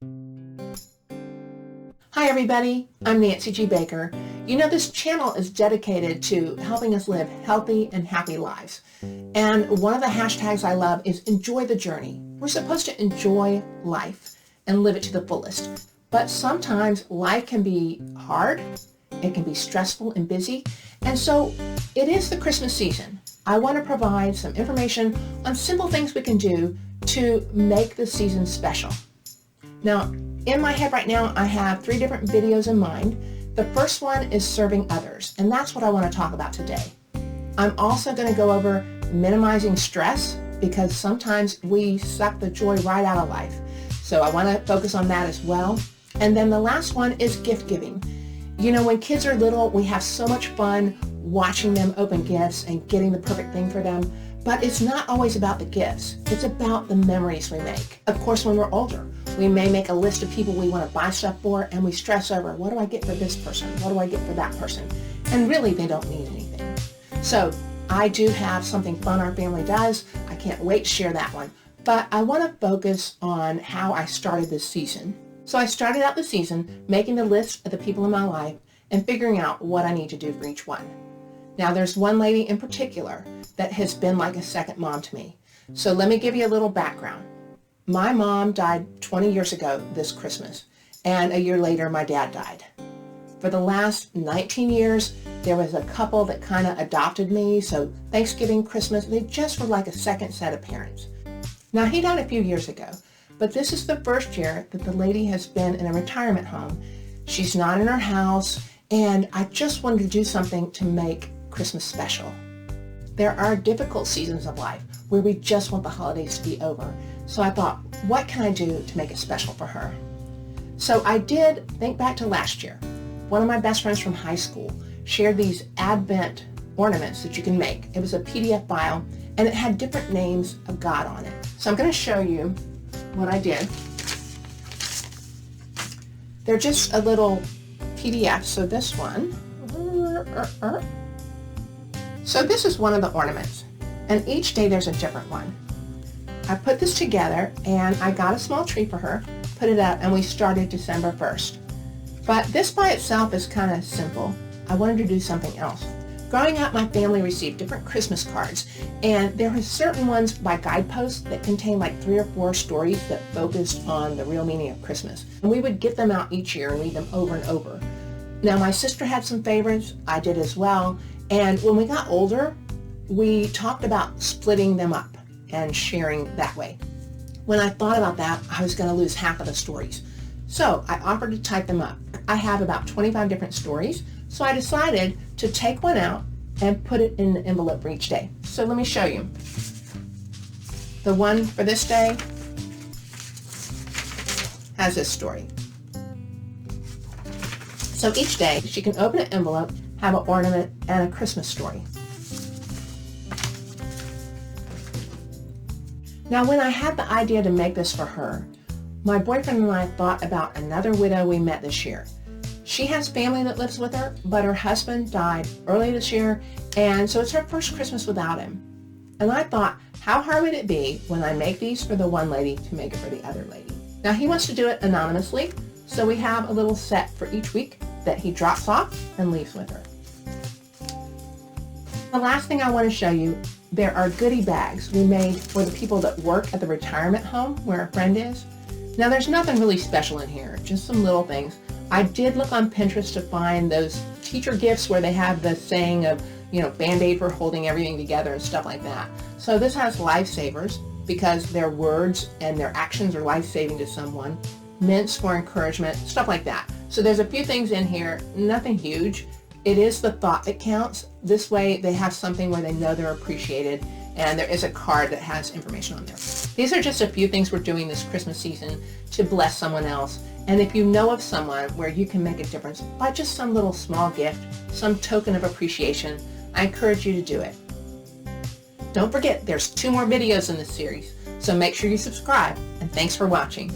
Hi everybody, I'm Nancy G. Baker. You know, this channel is dedicated to helping us live healthy and happy lives. And one of the hashtags I love is enjoy the journey. We're supposed to enjoy life and live it to the fullest. But sometimes life can be hard, it can be stressful and busy. And so it is the Christmas season. I want to provide some information on simple things we can do to make the season special. Now, in my head right now, I have 3 different videos in mind. The first one is serving others, and that's what I want to talk about today. I'm also going to go over minimizing stress because sometimes we suck the joy right out of life. So I want to focus on that as well. And then the last one is gift giving. You know, when kids are little, we have so much fun watching them open gifts and getting the perfect thing for them. But it's not always about the gifts. It's about the memories we make. Of course, when we're older, we may make a list of people we want to buy stuff for, and we stress over, what do I get for this person? What do I get for that person? And really, they don't need anything. So I do have something fun our family does. I can't wait to share that one. But I want to focus on how I started this season. So I started out the season making the list of the people in my life and figuring out what I need to do for each one. Now, there's one lady in particular that has been like a second mom to me. So let me give you a little background. My mom died 20 years ago this Christmas, and a year later my dad died. For the last 19 years, there was a couple that kind of adopted me, so Thanksgiving, Christmas, they just were like a second set of parents. Now, he died a few years ago, but this is the first year that the lady has been in a retirement home. She's not in her house, and I just wanted to do something to make Christmas special. There are difficult seasons of life where we just want the holidays to be over. So I thought, what can I do to make it special for her? So I did think back to last year. One of my best friends from high school shared these Advent ornaments that you can make. It was a PDF file, and it had different names of God on it. So I'm going to show you what I did. They're just a little PDF. So this one, so this is one of the ornaments, and each day there's a different one. I put this together and I got a small tree for her, put it up, and we started December 1st. But this by itself is kind of simple. I wanted to do something else. Growing up, my family received different Christmas cards, and there were certain ones by Guideposts that contained like 3 or 4 stories that focused on the real meaning of Christmas. And we would get them out each year and read them over and over. Now, my sister had some favorites. I did as well. And when we got older, we talked about splitting them up and sharing that way. When I thought about that, I was going to lose half of the stories. So I offered to type them up. I have about 25 different stories, so I decided to take one out and put it in the envelope for each day. So let me show you. The one for this day has this story. So each day she can open an envelope, have an ornament, and a Christmas story. Now, when I had the idea to make this for her, my boyfriend and I thought about another widow we met this year. She has family that lives with her, but her husband died early this year, and so it's her first Christmas without him. And I thought, how hard would it be when I make these for the one lady to make it for the other lady? Now, he wants to do it anonymously, so we have a little set for each week that he drops off and leaves with her. The last thing I want to show you, there are goodie bags we made for the people that work at the retirement home where a friend is. Now, there's nothing really special in here, just some little things. I did look on Pinterest to find those teacher gifts where they have the saying of, you know, Band-Aid for holding everything together and stuff like that. So this has lifesavers because their words and their actions are life-saving to someone. Mints for encouragement, stuff like that. So there's a few things in here, nothing huge. It is the thought that counts. This way they have something where they know they're appreciated, and there is a card that has information on there. These are just a few things we're doing this Christmas season to bless someone else. And if you know of someone where you can make a difference by just some little small gift, some token of appreciation, I encourage you to do it. Don't forget, there's 2 more videos in this series, so make sure you subscribe, and thanks for watching.